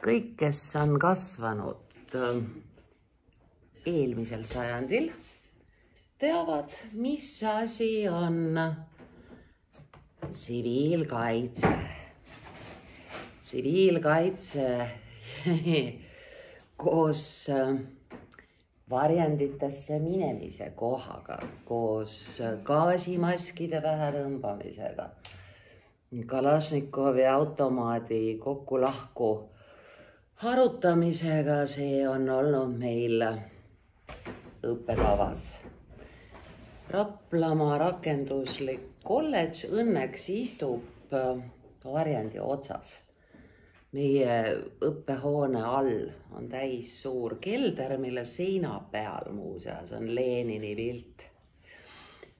kõik, kes on kasvanud eelmisel sajandil, teavad, mis asi on tsiviilkaitse. Tsiviilkaitse koos varjenditesse minemise kohaga, koos gaasimaskide pähe tõmbamisega, Kalašnikovi automaadi kokku-lahku harutamisega, see on olnud meil õppekavas. Raplamaa rakenduslik kolledž õnneks istub varjendi otsas. Meie õppehoone all on täis suur kelder, mille seina peal muuseas on Lenini pilt.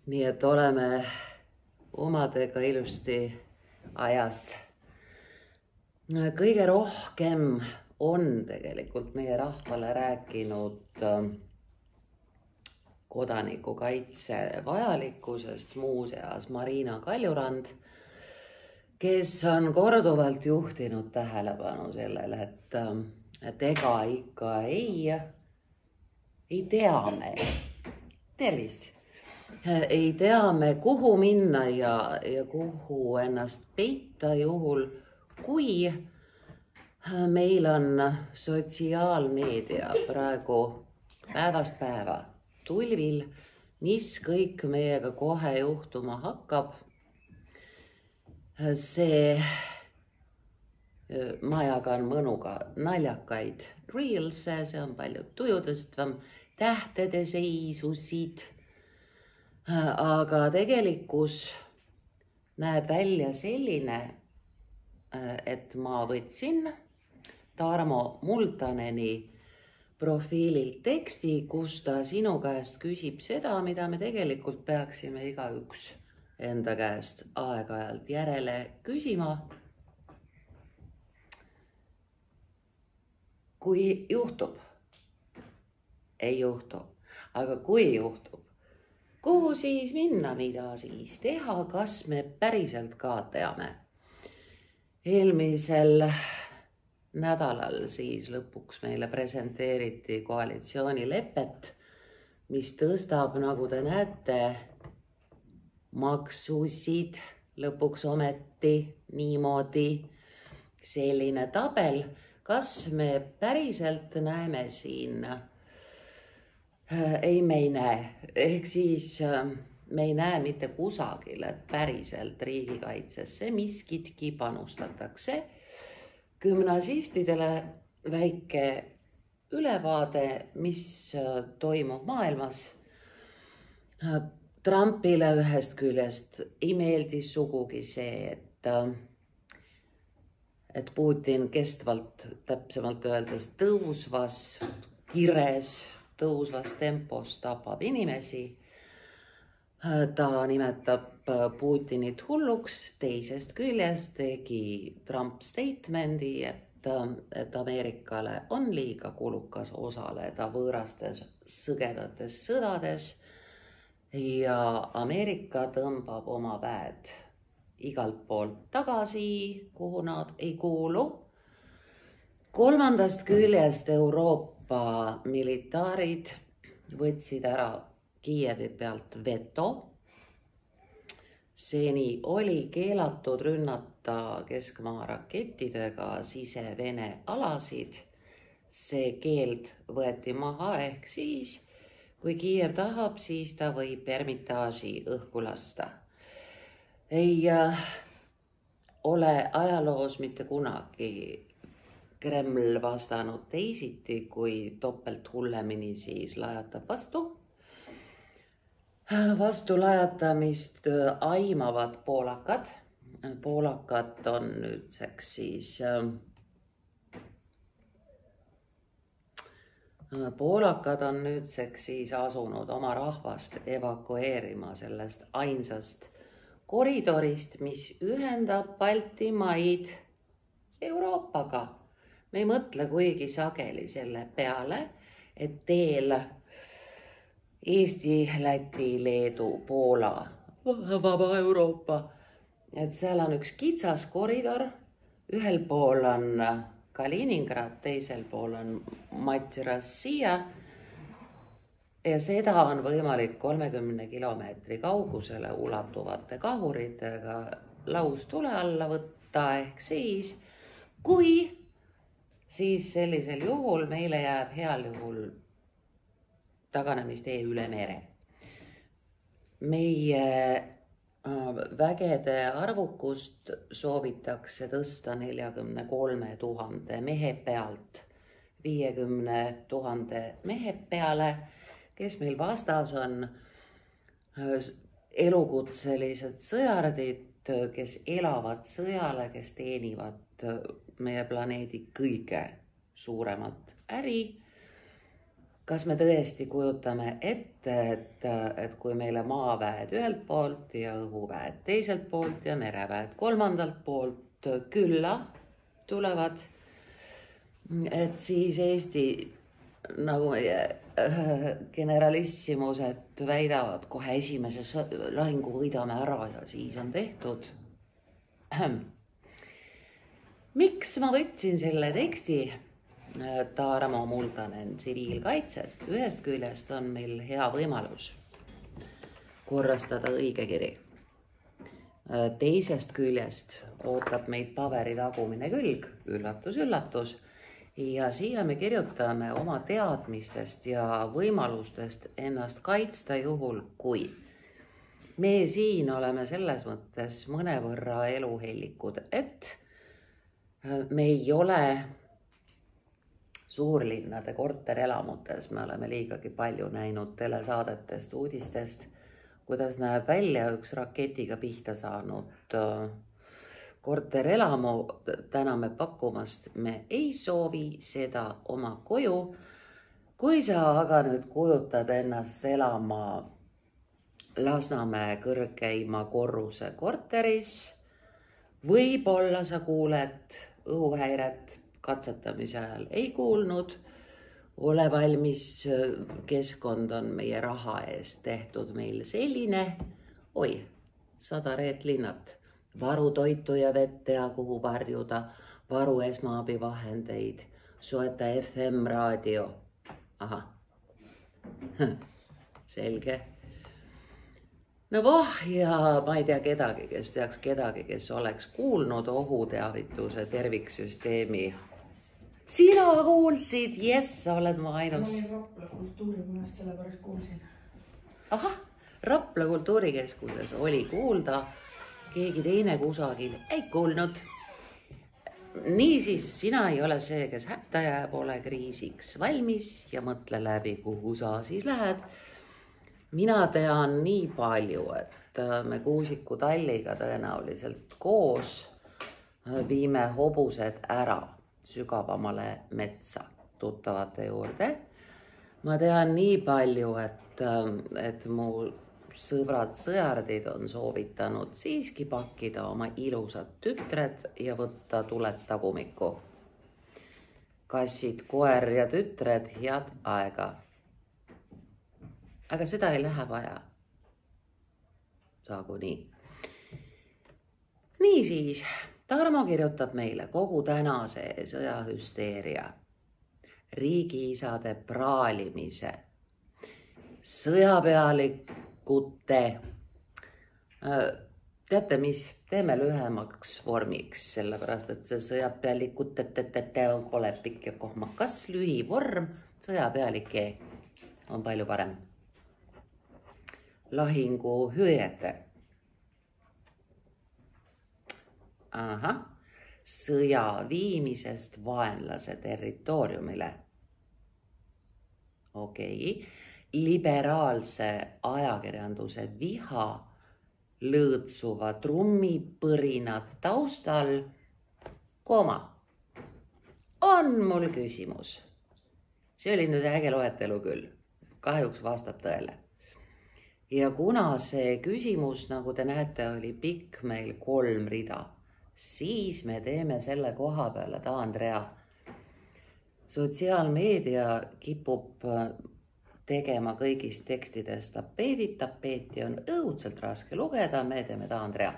Nii et oleme omadega ilusti ajas. Kõige rohkem on tegelikult meie rahvale rääkinud kodanikukaitse vajalikkusest muuseas Marina Kaljurand, kes on korduvalt juhtinud tähelepanu sellele, et ega ikka ei tea me, tervist, ei tea me, kuhu minna ja kuhu ennast peita juhul, kui meil on sotsiaalmeedia praegu päevast päeva tulvil, mis kõik meiega kohe juhtuma hakkab. Ma jagan mõnuga naljakaid reelse, see on palju tujutõstvam, tähtede seisusid, aga tegelikkus näeb välja selline, et ma võtsin Tarmo Multaneni profiililt teksti, kus ta sinu käest küsib seda, mida me tegelikult peaksime igaüks enda käest aeg-ajalt järele küsima. Kui juhtub, ei juhtu, aga kui juhtub, kuhu siis minna, mida siis teha, kas me päriselt ka teame? Eelmisel nädalal siis lõpuks meile presenteeriti koalitsioonilepet, mis tõstab, nagu te näete, maksusid lõpuks ometi niimoodi, selline tabel. Kas me päriselt näeme siin? Ei, me ei näe. Ehk siis me ei näe mitte kusagil, et päriselt riigikaitsesse miskitki panustatakse. Gümnasistidele väike ülevaade, mis toimub maailmas. Trumpile ühest küljest ei meeldi sugugi see, et Putin kestvalt, täpsemalt öeldes, tõusvas kires, tõusvas tempos tapab inimesi. Ta nimetab Putinit hulluks, teisest küljest tegi Trump statemendi, et Ameerikale on liiga kulukas osaleda võõrastes sõgedates sõdades ja Ameerika tõmbab oma väed igalt poolt tagasi, kuhu nad ei kuulu. Kolmandast küljest Euroopa militaarid võtsid ära Kiievi pealt veto. Seni oli keelatud rünnata keskmaa rakettidega sise-Vene alasid. See keeld võeti maha, ehk siis, kui Kiiev tahab, siis ta võib Ermitaaži õhku lasta. Ei ole ajaloos mitte kunagi Kreml vastanud teisiti, kui topelt hullemini siis lajatab vastu. Vastulajatamist aimavad poolakad. Poolakad on nüüdseks siis asunud oma rahvast evakueerima sellest ainsast koridorist, mis ühendab Baltimaid Euroopaga. Me ei mõtle kuigi sageli selle peale, et teel Eesti, Läti, Leedu, Poola, vaba Euroopa, et seal on üks kitsas koridor, ühel pool on Kaliningrad, teisel pool on Mati-Rossija. Ja seda on võimalik 30 kilomeetri kaugusele ulatuvate kahuritega laustule alla võtta, ehk siis, kui siis sellisel juhul meile jääb heal juhul taganemistee üle mere. Meie vägede arvukust soovitakse tõsta 43 000 mehe pealt 50 000 mehe peale, kes meil vastas on elukutselised sõjardid, kes elavad sõjale, kes teenivad meie planeedi kõige suuremat äri. Kas me tõesti kujutame ette, et kui meile maaväed ühelt poolt ja õhuväed teiselt poolt ja mereväed kolmandalt poolt külla tulevad, et siis Eesti nagu meie generalissimused väidavad, kohe esimese lahingu võidame ära ja siis on tehtud. Miks ma võtsin selle teksti Tarmo Multanen tsiviilkaitsest? Ühest küljest on meil hea võimalus korrastada õigekiri. Teisest küljest ootab meid paberi tagumine külg, üllatus, üllatus. Ja siia me kirjutame oma teadmistest ja võimalustest ennast kaitsta juhul, kui me siin oleme selles mõttes mõnevõrra eluhellikud, et me ei ole suurlinnade korterelamutes, me oleme liigagi palju näinud telesaadetest, uudistest, kuidas näeb välja üks raketiga pihta saanud korterelamu. Täname pakkumast, me ei soovi seda oma koju. Kui sa aga nüüd kujutad ennast elama Lasnamäe kõrgeima korruse korteris, võib-olla sa kuuled õhuhäiret, katsetamise ajal ei kuulnud, ole valmis, keskkond on meie raha eest tehtud meil selline, 100 reetlinnat, varu toitu ja vett ja kuhu varjuda, varu esmaabivahendeid, soeta FM-raadio. Aha, selge. No ja ma ei tea kedagi, kes teaks kedagi, kes oleks kuulnud ohuteavituse terviksüsteemi. Sina kuulsid, jess, oled ma ainus. Ma olin Rapla kultuurimajas, sellepärast kuulsin. Ahah, Rapla kultuurikeskuses oli kuulda, keegi teine kusagil ei kuulnud. Niisiis, sina ei ole see, kes hätta jääb, ole kriisiks valmis ja mõtle läbi, kuhu sa siis lähed. Mina tean nii palju, et me Kuusiku Talliga tõenäoliselt koos viime hobused ära sügavamale metsa tuttavate juurde. Ma tean nii palju, et mu sõbrad sõjardid on soovitanud siiski pakkida oma ilusad tütred ja võtta tuled tagumikku. Kassid, koer ja tütred, head aega. Aga seda ei lähe vaja. Saagu nii. Niisiis, Tarmo kirjutab meile kogu tänase sõjahüsteeria, riigiisade praalimise, sõjapealikute, teate mis, teeme lühemaks vormiks, sellepärast et see sõjapealikute on kole pikk ja kohmakas lühivorm, sõjapealike on palju parem. Lahingu hüüete. Ahah, sõja viimisest vaenlase territooriumile. Okei, liberaalse ajakirjanduse viha lõõtsuva trummipõrinat taustal, on mul küsimus. See oli nüüd äge loetelu küll, kahjuks vastab tõele. Ja kuna see küsimus, nagu te näete, oli pikk meil 3 rida, siis me teeme selle koha peale taandrea. Sotsiaalmeedia kipub tegema kõigist tekstidest tapeeti on õudselt raske lugeda, me teeme taandrea.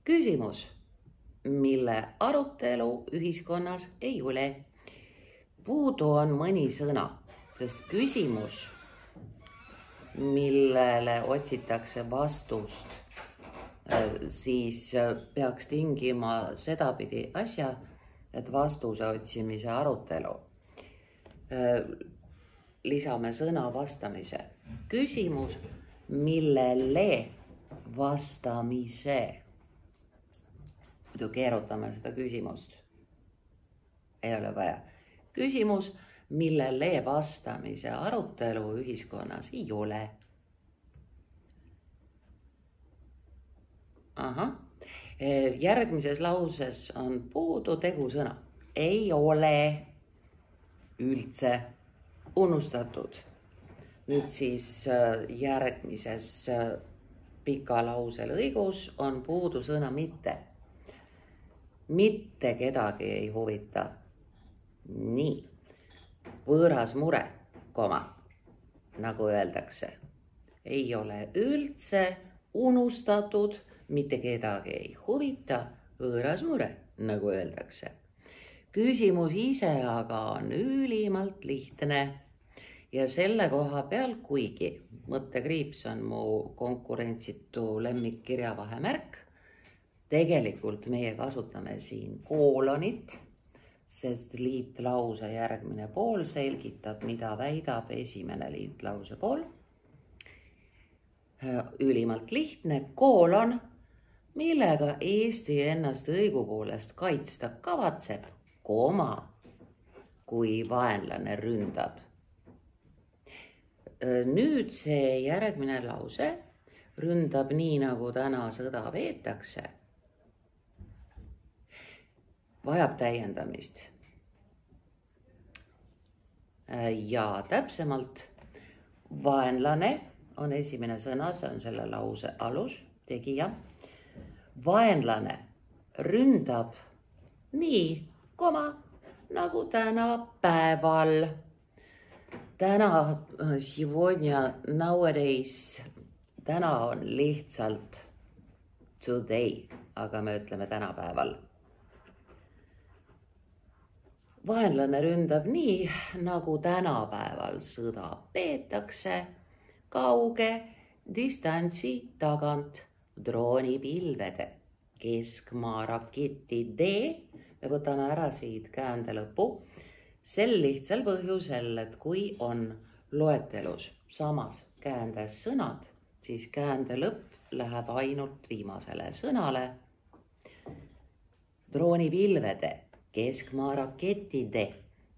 Küsimus, mille arutelu ühiskonnas ei ole. Puudu on mõni sõna, sest küsimus, millele otsitakse vastust, siis peaks tingima sedapidi asja, et vastuse otsimise arutelu. Lisame sõna vastamise. Küsimus, millele vastamise. Muidu keerutame seda küsimust. Ei ole vaja. Küsimus, millele vastamise arutelu ühiskonnas ei ole. Järgmises lauses on puudu tegusõna. Ei ole üldse unustatud. Nüüd siis järgmises pika lause lõigus on puudu sõna mitte. Mitte kedagi ei huvita. Nii, võõras mure, nagu öeldakse. Ei ole üldse unustatud, mitte kedagi ei huvita, võõras mure, nagu öeldakse. Küsimus ise aga on ülimalt lihtne ja selle koha peal, kuigi mõttekriips on mu konkurentsitu lemmikkirjavahemärk, tegelikult meie kasutame siin koolonit, sest liitlause järgmine pool selgitab, mida väidab esimene liitlause pool. Ülimalt lihtne koolon, millega Eesti ennast õigupoolest kaitsta kavatseb, kui vaenlane ründab. Nüüd see järgmine lause ründab nii, nagu täna sõda veetakse. Vajab täiendamist. Ja täpsemalt vaenlane on esimene sõna, see on selle lause alus, tegija. Vaenlane ründab nii, nagu tänapäeval. Täna on lihtsalt today, aga me ütleme tänapäeval. Vaenlane ründab nii, nagu tänapäeval sõda peetakse, kauge distantsi tagant droonipilvede, keskmaa raketide, me võtame ära siit käände lõpu, sel lihtsal põhjusel, et kui on loetelus samas käändes sõnad, siis käände lõpp läheb ainult viimasele sõnale. Droonipilvede, keskmaa raketide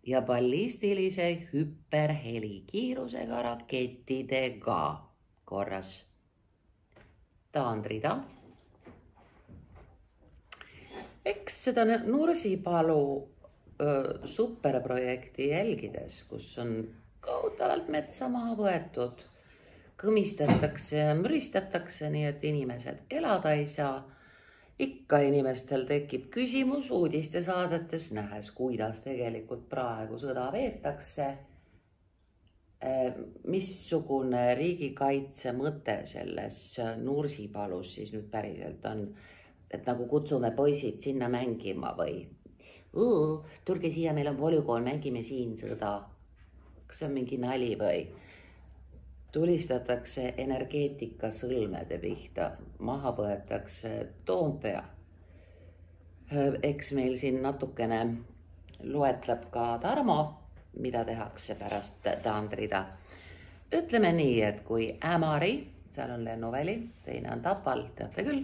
ja ballistilise hüperhelikiirusega rakettidega korras. Taandrida. Eks seda Nursipalu superprojekti jälgides, kus on kohutavalt metsa maha võetud, kõmistatakse ja müristatakse, nii et inimesed elada ei saa. Ikka inimestel tekib küsimus uudistesaadetes, nähes, kuidas tegelikult praegu sõda veetakse. Missugune riigikaitse mõte selles Nursipalus siis nüüd päriselt on, et nagu kutsume poisid sinna mängima või tulge siia, meil on polügoon, mängime siin sõda. Kas see on mingi nali või? Tulistatakse energeetika sõlmede pihta, maha võetakse Toompea. Eks meil siin natukene loetleb ka Tarmo, mida tehakse pärast Taandrida. Ütleme nii, et kui Ämari, seal on lennuväli, teine on Tapal, teate küll.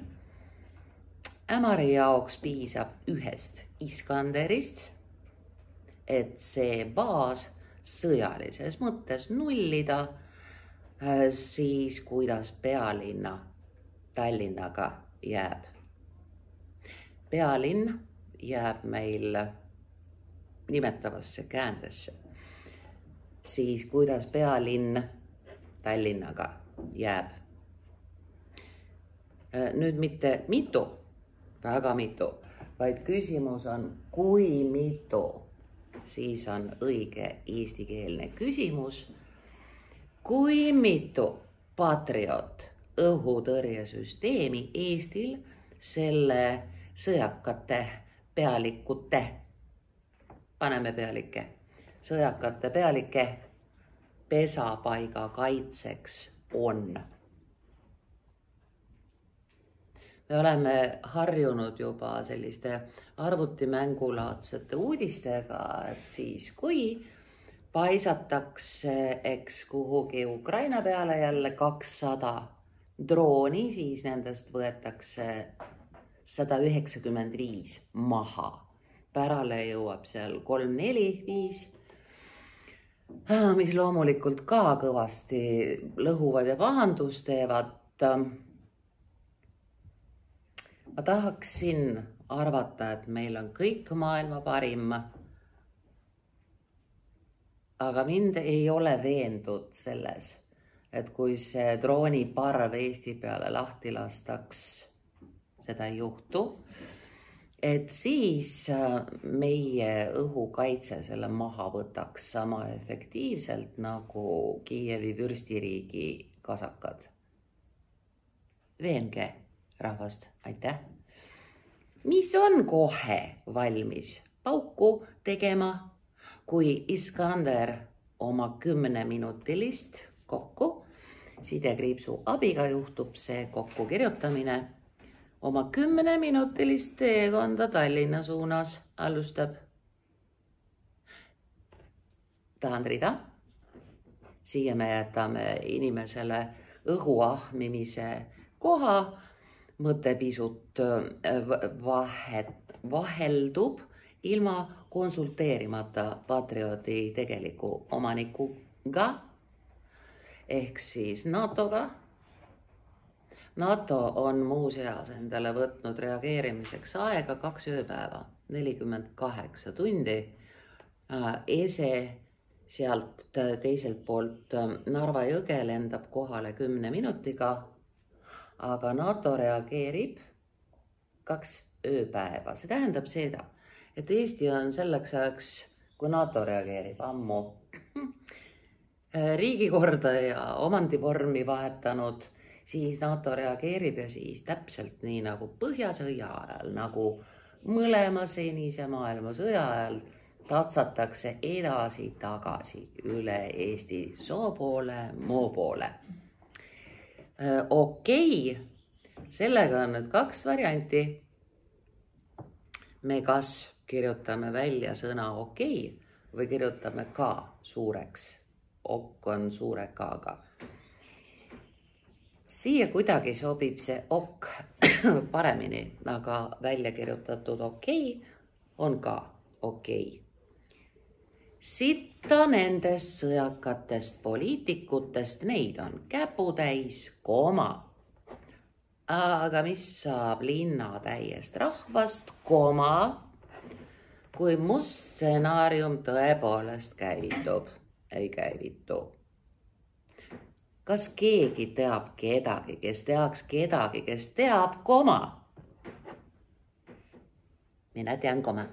Ämari jaoks piisab ühest Iskanderist, et see baas sõjalises mõttes nullida, siis kuidas pealinna Tallinnaga jääb. Pealinn jääb meil nimetavasse käändesse. Siis kuidas pealinn Tallinnaga jääb. Nüüd mitte mitu, väga mitu, vaid küsimus on, kui mitu, siis on õige eestikeelne küsimus. Kui mitu Patriot õhutõrjesüsteemi Eestil selle sõjakate pealikute, paneme pealike, sõjakate pealike pesapaiga kaitseks on. Me oleme harjunud juba selliste arvutimängulaadsete uudistega, et siis kui paisatakse kuhugi Ukraina peale jälle 200 drooni, siis nendest võetakse 195 maha. Pärale jõuab seal 3, 4, 5, mis loomulikult ka kõvasti lõhuvad ja pahandust teevad. Ma tahaksin arvata, et meil on kõik maailma parim, aga mind ei ole veendud selles, et kui see drooniparv Eesti peale lahti lastaks, seda ei juhtu, et siis meie õhukaitse selle maha võtaks sama efektiivselt nagu Kiievi vürstiriigi kasakad. Veenge rahvast, aitäh! Mis on kohe valmis pauku tegema, kui Iskander oma 10-minutilist kokku, sidekriipsu abiga juhtub see kokkukirjutamine, oma 10-minutilist teekonda Tallinna suunas alustab. Tahan rida. Siia me jätame inimesele õhu ahmimise koha. Mõte pisut vaheldub ilma konsulteerimata patrioodi tegeliku omanikuga ehk siis NATO-ga. NATO on muuseas endale võtnud reageerimiseks aega 2 ööpäeva, 48 tundi. Ese sealt teiselt poolt Narva jõge lendab kohale 10 minutiga, aga NATO reageerib 2 ööpäeva. See tähendab seda, et Eesti on selleks ajaks, kui NATO reageerib ammu riigikorda ja omandivormi vahetanud, siis NATO reageerib ja siis täpselt nii nagu Põhjasõja ajal, nagu mõlema senise maailmasõja ajal tatsatakse edasi-tagasi üle Eesti soo poole, moo poole. Okei, sellega on nüüd 2 varianti. Me kas kirjutame välja sõna okei või kirjutame ka suureks. Ok on suure K-ga. Siia kuidagi sobib see ok paremini, aga välja kirjutatud okei on ka okei. Sitta nendest sõjakatest poliitikutest, neid on käputäis, koma. Aga mis saab linnatäiest rahvast, koma, kui must stsenaarium tõepoolest käivitub, ei käivitu. Kas keegi teab kedagi, kes teaks kedagi, kes teab, koma? Mina tean, koma.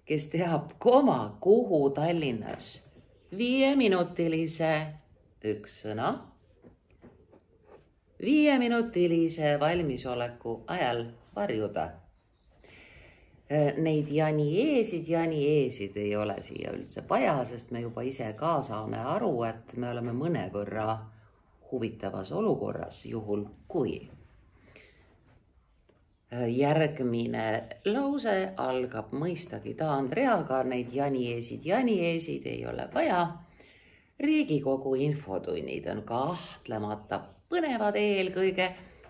Kes teab, koma, kuhu Tallinnas 5-minutilise, üks sõna, 5-minutilise valmisoleku ajal varjuda. Neid Jani eesid ei ole siia üldse vaja, sest me juba ise ka saame aru, et me oleme mõnevõrra huvitavas olukorras, juhul kui. Järgmine lause algab mõistagi taandreaga, neid Jani eesid ei ole vaja. Riigikogu infotunnid on kahtlemata põnevad eelkõige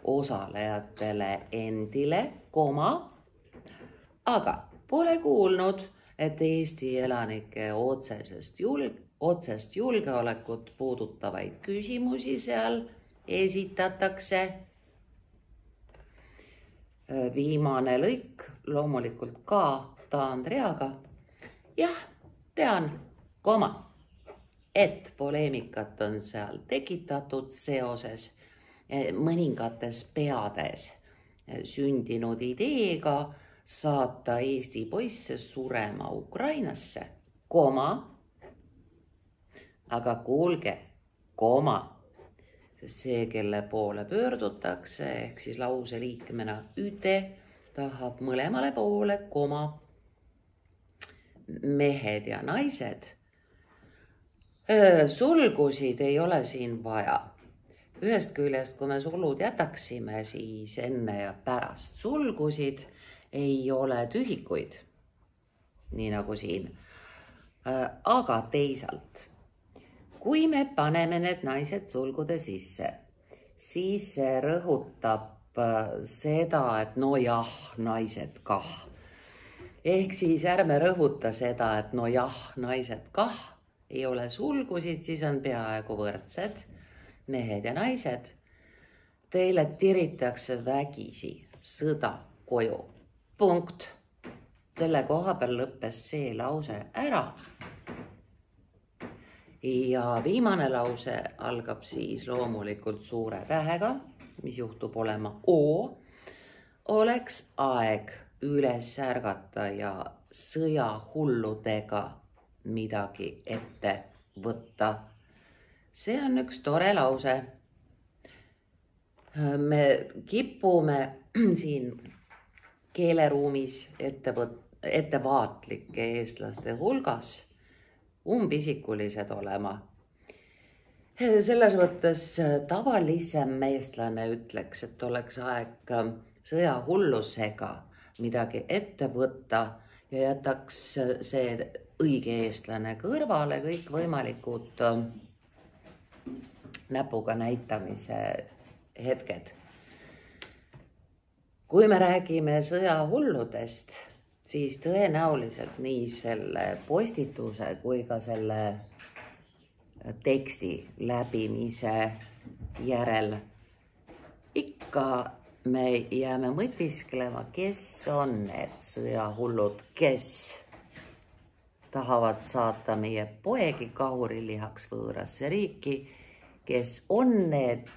osalejatele endile, koma, aga pole kuulnud, et Eesti elanike otsest julgeolekut puudutavaid küsimusi seal esitatakse. Viimane lõik loomulikult ka taandreaga. Jah, tean, koma, et poleemikat on seal tekitatud seoses mõningates peades sündinud ideega saata Eesti poisse surema Ukrainasse, koma, aga kuulge, koma, see, kelle poole pöördutakse, ehk siis lause liikmena üte, tahab mõlemale poole koma. Mehed ja naised. Sulgusid ei ole siin vaja. Ühest küljest, kui me sulud jätaksime, siis enne ja pärast sulgusid ei ole tühikuid, nii nagu siin. Aga teisalt, kui me paneme need naised sulgude sisse, siis see rõhutab seda, et no jah, naised kah. Ehk siis ärme rõhuta seda, et no jah, naised kah, ei ole sulgusid, siis on peaaegu võrdsed mehed ja naised. Teile tiritakse vägisi sõda koju. Punkt. Selle koha peal lõppes see lause ära. Ja viimane lause algab siis loomulikult suure tähega, mis juhtub olema O. Oleks aeg üles ärgata ja sõjahulludega midagi ette võtta. See on üks tore lause. Me kipume siin keeleruumis ettevaatlike eestlaste hulgas umbisikulised olema. Selles mõttes tavalisem eestlane ütleks, et oleks aeg sõjahullusega midagi ette võtta ja jätaks see õige eestlane kõrvale kõik võimalikud näpuga näitamise hetked. Kui me räägime sõjahulludest, siis tõenäoliselt nii selle postituse kui ka selle teksti läbimise järel ikka me jääme mõtisklema, kes on need sõjahullud, kes tahavad saata meie poegi kahurilihaks võõrasse riiki, kes on need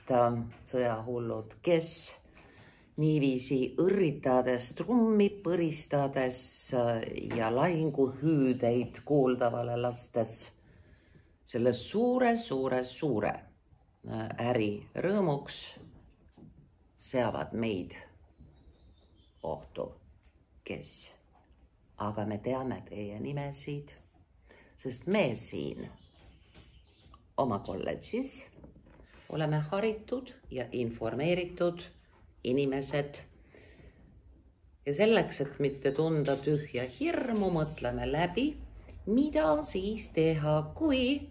sõjahullud, kes niiviisi õrritades, trummi põristades ja lahinguhüüdeid kuuldavale lastes selle suure äri rõõmuks seavad meid ohtu, kes. Aga me teame teie nimesid, sest me siin oma kolledžis oleme haritud ja informeeritud inimesed. Ja selleks, et mitte tunda tühja hirmu, mõtleme läbi, mida siis teha, kui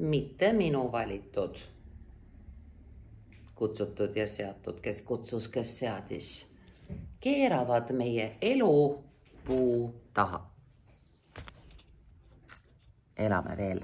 mitte minu valitud kutsutud ja seatud, kes kutsus, kes seadis, keeravad meie elu puu taha. Elame veel.